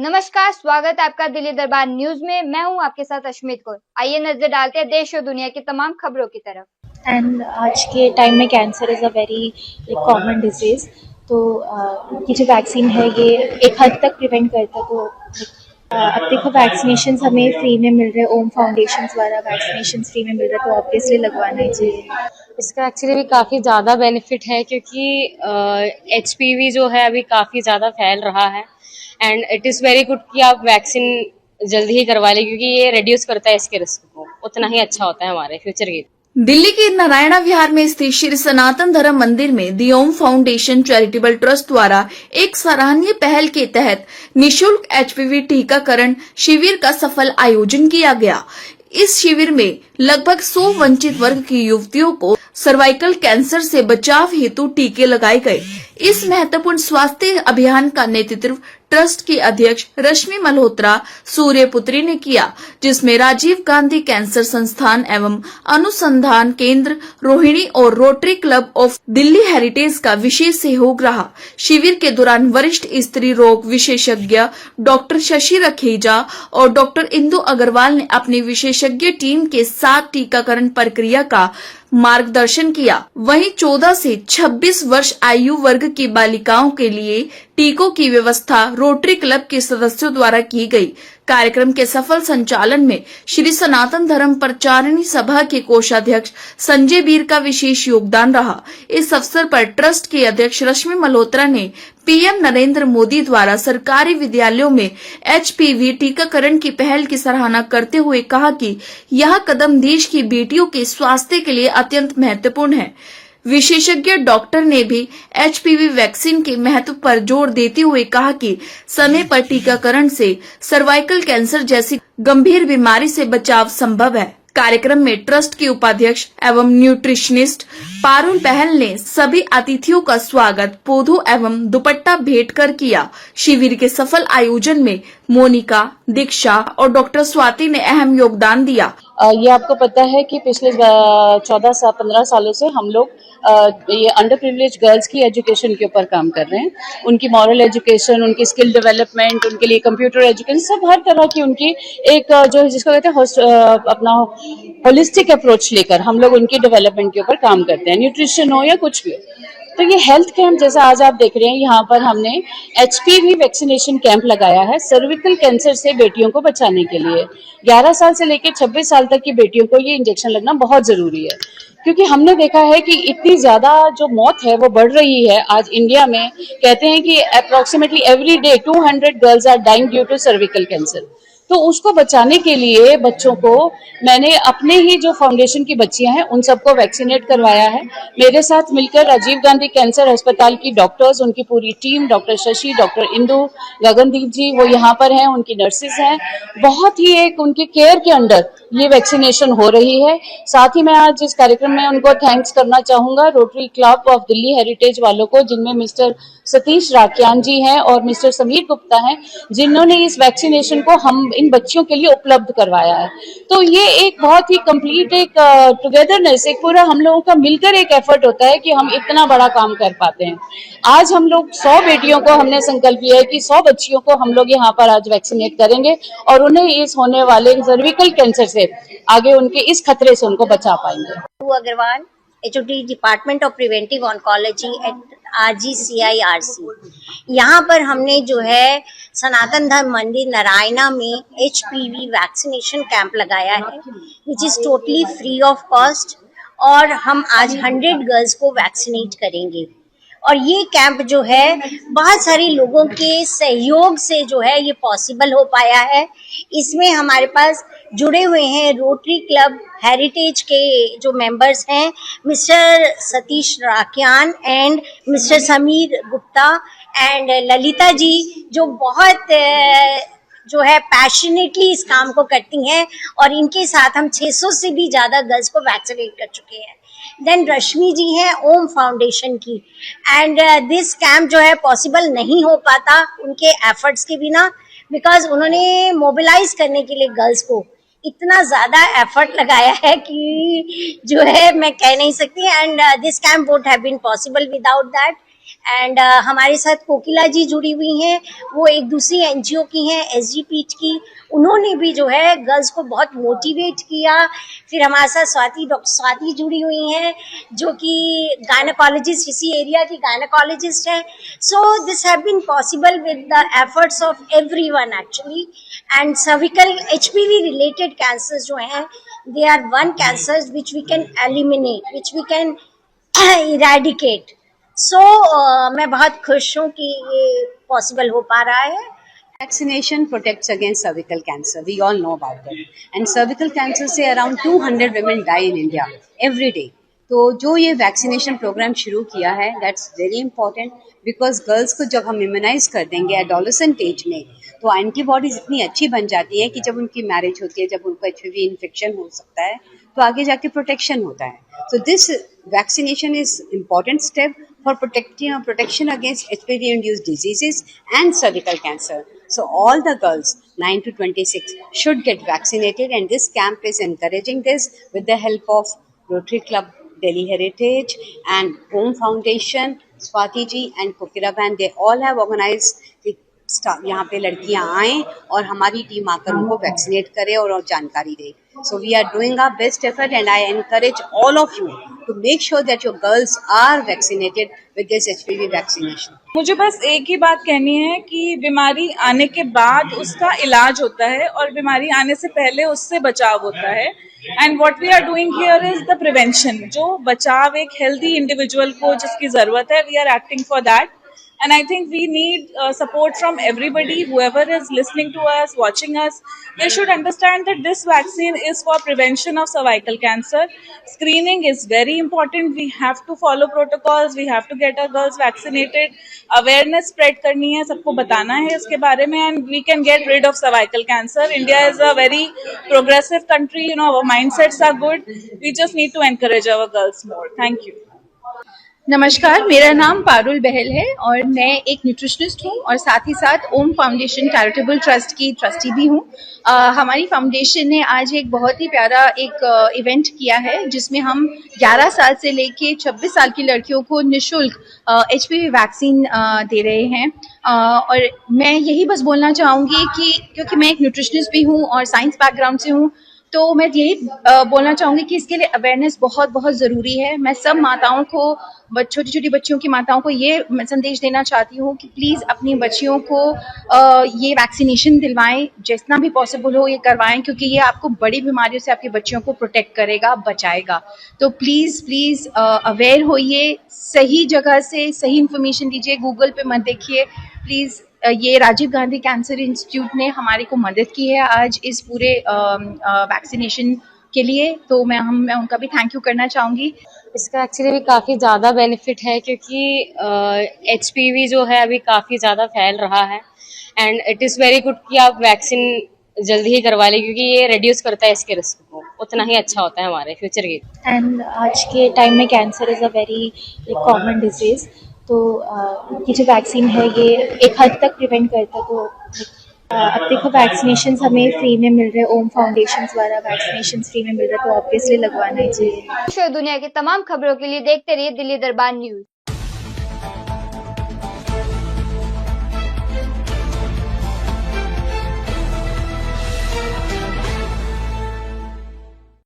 नमस्कार, स्वागत है आपका दिल्ली दरबार न्यूज में। मैं हूं आपके साथ अश्मित कौर। आइए नजर डालते हैं देश और दुनिया की तमाम खबरों की तरफ। एंड आज के टाइम में cancer is a very common disease. तो ये जो वैक्सीन है ये एक हद तक प्रिवेंट करता है। तो अब देखो वैक्सीनेशन हमें फ्री में मिल रहे हैं, ओम फाउंडेशन द्वारा वैक्सीनेशन फ्री में मिल रहा है, तो ऑब्वियसली लगवाना ही चाहिए। इसका एक्चुअली भी काफ़ी ज़्यादा बेनिफिट है क्योंकि एचपीवी जो है अभी काफ़ी ज़्यादा फैल रहा है and it is very good कि आप वैक्सीन जल्दी ही करवा लें क्योंकि ये रिड्यूस करता है इसके रिस्क को, उतना ही अच्छा होता है हमारे फ्यूचर के। दिल्ली के नारायणा विहार में स्थित श्री सनातन धर्म मंदिर में दी ओम फाउंडेशन चैरिटेबल ट्रस्ट द्वारा एक सराहनीय पहल के तहत निशुल्क एचपीवी टीकाकरण शिविर का सफल आयोजन किया गया। इस शिविर में लगभग 100 वंचित वर्ग की युवतियों को सर्वाइकल कैंसर से बचाव हेतु टीके लगाए गए। इस महत्वपूर्ण स्वास्थ्य अभियान का नेतृत्व ट्रस्ट की अध्यक्ष रश्मि मल्होत्रा सूर्यपुत्री ने किया, जिसमें राजीव गांधी कैंसर संस्थान एवं अनुसंधान केंद्र रोहिणी और rotary club of Delhi heritage का विशेष सहयोग रहा। शिविर के दौरान वरिष्ठ स्त्री रोग विशेषज्ञ डॉक्टर शशि रखेजा और डॉक्टर इंदु अग्रवाल ने अपनी विशेषज्ञ टीम के साथ टीकाकरण प्रक्रिया का मार्गदर्शन किया। वहीं 14 से 26 वर्ष आयु वर्ग की बालिकाओं के लिए टीकों की व्यवस्था रोटरी क्लब के सदस्यों द्वारा की गई। कार्यक्रम के सफल संचालन में श्री सनातन धर्म प्रचारिणी सभा के कोषाध्यक्ष संजय बीर का विशेष योगदान रहा। इस अवसर पर ट्रस्ट के अध्यक्ष रश्मि मल्होत्रा ने पीएम नरेंद्र मोदी द्वारा सरकारी विद्यालयों में एचपीवी टीकाकरण की पहल की सराहना करते हुए कहा कि यह कदम देश की बेटियों के स्वास्थ्य के लिए अत्यंत महत्वपूर्ण है। विशेषज्ञ डॉक्टर ने भी एचपीवी वैक्सीन के महत्व पर जोर देते हुए कहा कि समय पर टीकाकरण से सर्वाइकल कैंसर जैसी गंभीर बीमारी से बचाव संभव है। कार्यक्रम में ट्रस्ट के उपाध्यक्ष एवं न्यूट्रिशनिस्ट पारुल बहल ने सभी अतिथियों का स्वागत पौधों एवं दुपट्टा भेंट कर किया। शिविर के सफल आयोजन में मोनिका, दीक्षा और डॉक्टर स्वाति ने अहम योगदान दिया। ये आपको पता है कि पिछले 14-15 सालों से हम लोग ये अंडर प्रिविलेज गर्ल्स की एजुकेशन के ऊपर काम कर रहे हैं। उनकी मॉरल एजुकेशन, उनकी स्किल डेवलपमेंट, उनके लिए कंप्यूटर एजुकेशन, सब हर तरह की उनकी एक जो जिसको कहते हैं अपना होलिस्टिक अप्रोच लेकर हम लोग उनकी डेवलपमेंट के ऊपर काम करते हैं, न्यूट्रिशन हो या कुछ भी हो। तो ये हेल्थ कैंप जैसा आज आप देख रहे हैं, यहाँ पर हमने एचपीवी वैक्सीनेशन कैंप लगाया है सर्विकल कैंसर से बेटियों को बचाने के लिए। 11 साल से लेकर 26 साल तक की बेटियों को ये इंजेक्शन लगना बहुत जरूरी है, क्योंकि हमने देखा है कि इतनी ज्यादा जो मौत है वो बढ़ रही है। आज इंडिया में कहते हैं कि approximately every day 200 girls are dying due to cervical cancer. तो उसको बचाने के लिए बच्चों को मैंने अपने ही जो फाउंडेशन की बच्चियां हैं उन सबको वैक्सीनेट करवाया है। मेरे साथ मिलकर राजीव गांधी कैंसर अस्पताल की डॉक्टर्स, उनकी पूरी team, doctor Shashi, doctor Indu, Gagandeep ji वो यहाँ पर हैं, उनकी नर्सेज हैं। बहुत ही एक उनके केयर के अंडर ये वैक्सीनेशन हो रही है। साथ ही मैं आज इस कार्यक्रम में उनको थैंक्स करना चाहूंगा rotary club of Delhi heritage वालों को, जिनमें मिस्टर सतीश राकियान जी हैं और मिस्टर समीर गुप्ता हैं, जिन्होंने इस वैक्सीनेशन को हम इन बच्चियों के लिए उपलब्ध करवाया है। तो ये एक बहुत ही कंप्लीट एक टुगेदरनेस, एक पूरा हम लोगों का मिलकर एक एफर्ट होता है कि हम इतना बड़ा काम कर पाते हैं। आज हम लोग 100 बेटियों को हमने संकल्प लिया है कि 100 बच्चियों को हम लोग यहाँ पर आज वैक्सीनेट करेंगे और उन्हें इस होने वाले सर्विकल कैंसर से आगे उनके इस खतरे से उनको बचा पाएंगे। Agarwal, HOD department of preventive oncology at RGCIRC। यहाँ पर हमने जो है सनातन धर्म मंदिर नारायणा में HPV वैक्सीनेशन कैंप लगाया है, which is totally free of cost, और हम आज 100 गर्ल्स को वैक्सीनेट करेंगे। और ये कैंप जो है बहुत सारे लोगों के सहयोग से जो है ये पॉसिबल हो पाया है। इसमें हमारे पास जुड़े हुए हैं रोटरी क्लब हेरिटेज के जो मेंबर्स हैं, mister Satish Rakiyan and mister Sameer Gupta and Lalita ji, जो बहुत जो है पैशनेटली इस काम को करती हैं, और इनके साथ हम 600 से भी ज्यादा गर्ल्स को वैक्सीनेट कर चुके हैं। देन रश्मि जी हैं ओम फाउंडेशन की, एंड दिस कैंप जो है पॉसिबल नहीं हो पाता उनके एफर्ट्स के बिना, बिकॉज उन्होंने मोबिलाइज करने के लिए गर्ल्स को इतना ज्यादा एफर्ट लगाया है कि जो है मैं कह नहीं सकती, and this camp would have been possible without that. And हमारे साथ कोकिला जी जुड़ी हुई हैं, वो एक दूसरी एनजीओ की हैं, एसजीपीच की। उन्होंने भी जो है गर्ल्स को बहुत मोटिवेट किया। फिर हमारे साथ डॉक्टर स्वाति जुड़ी हुई हैं, जो कि गायनेकोलॉजिस्ट, इसी एरिया की गायनेकोलॉजिस्ट है। So this have been possible with the efforts of everyone actually. And cervical HPV related cancers जो हैं, they are one cancers which we can eliminate, which we can eradicate. So मैं बहुत खुश हूँ कि ये पॉसिबल हो पा रहा है। Vaccination protects against cervical cancer. We all know about it. And cervical cancer से around 200 women die in India every day. तो जो ये वैक्सीनेशन प्रोग्राम शुरू किया है, that's very important, because girls को जब हम इम्यूनाइज कर देंगे एडोलेसेंट एज में, तो एंटीबॉडीज इतनी अच्छी बन जाती है कि जब उनकी मैरिज होती है, जब उनको एचआईवी इन्फेक्शन हो सकता है, तो आगे जाके प्रोटेक्शन होता है. So this vaccination is important step for protection against HPV-induced diseases and cervical cancer. So all the girls 9 to 26 should get vaccinated, and this camp is encouraging this with the help of Rotary Club Delhi Heritage and Home Foundation, Swati ji and Kokira Band. They all have organized यहाँ पे लड़कियाँ आएँ और हमारी team आकर उनको vaccinate करे और जानकारी दे. So we are doing our best effort, and I encourage all of you to make sure that your girls are vaccinated with this HPV vaccination. मुझे बस एक ही बात कहनी है कि बीमारी आने के बाद उसका इलाज होता है और बीमारी आने से पहले उससे बचाव होता है. And what we are doing here is the prevention. जो बचाव एक हेल्दी इंडिविजुअल को जिसकी जरूरत है, we are acting for that. And I think we need support from everybody, whoever is listening to us, watching us. They should understand that this vaccine is for prevention of cervical cancer. Screening is very important. We have to follow protocols. We have to get our girls vaccinated. Awareness spread करनी है, सबको बताना है इसके बारे में, and we can get rid of cervical cancer. India is a very progressive country. You know, our mindsets are good. We just need to encourage our girls more. Thank you. नमस्कार, मेरा नाम पारुल बहल है और मैं एक न्यूट्रिशनिस्ट हूँ और साथ ही साथ ओम फाउंडेशन चैरिटेबल ट्रस्ट की ट्रस्टी भी हूँ. हमारी फाउंडेशन ने आज एक बहुत ही प्यारा एक इवेंट किया है, जिसमें हम 11 साल से लेके 26 साल की लड़कियों को निःशुल्क HPV वैक्सीन दे रहे हैं. और मैं यही बस बोलना चाहूँगी कि क्योंकि मैं एक न्यूट्रिशनिस्ट भी हूँ और साइंस बैकग्राउंड से हूँ, तो मैं यही बोलना चाहूँगी कि इसके लिए अवेयरनेस बहुत बहुत ज़रूरी है. मैं सब माताओं को, छोटी छोटी बच्चियों की माताओं को ये संदेश देना चाहती हूँ कि प्लीज़ अपनी बच्चियों को ये वैक्सीनेशन दिलवाएं, जितना भी पॉसिबल हो ये करवाएं, क्योंकि ये आपको बड़ी बीमारियों से आपकी बच्चियों को प्रोटेक्ट करेगा, बचाएगा. तो प्लीज़ अवेयर होइए, सही जगह से सही इन्फॉर्मेशन दीजिए, गूगल पे मत देखिए प्लीज़. ये राजीव गांधी कैंसर इंस्टीट्यूट ने हमारी को मदद की है आज इस पूरे वैक्सीनेशन के लिए, तो मैं उनका भी थैंक यू करना चाहूँगी. इसका एक्चुअली भी काफ़ी ज़्यादा बेनिफिट है, क्योंकि HPV जो है अभी काफ़ी ज़्यादा फैल रहा है. And it is very good कि आप वैक्सीन जल्दी ही करवा लें, क्योंकि ये रिड्यूस करता है इसके रिस्क को, उतना ही अच्छा होता है हमारे फ्यूचर के. एंड आज के टाइम में cancer is a very common disease. तो ये जो वैक्सीन है ये एक हद तक प्रिवेंट करता है. तो अब देखो वैक्सीनेशन हमें फ्री में मिल रहे हैं, ओम फाउंडेशन द्वारा वैक्सीनेशन फ्री में मिल रहा है, तो ऑब्वियसली लगवाना ही चाहिए. देश और दुनिया की तमाम खबरों के लिए देखते रहिए दिल्ली दरबार न्यूज.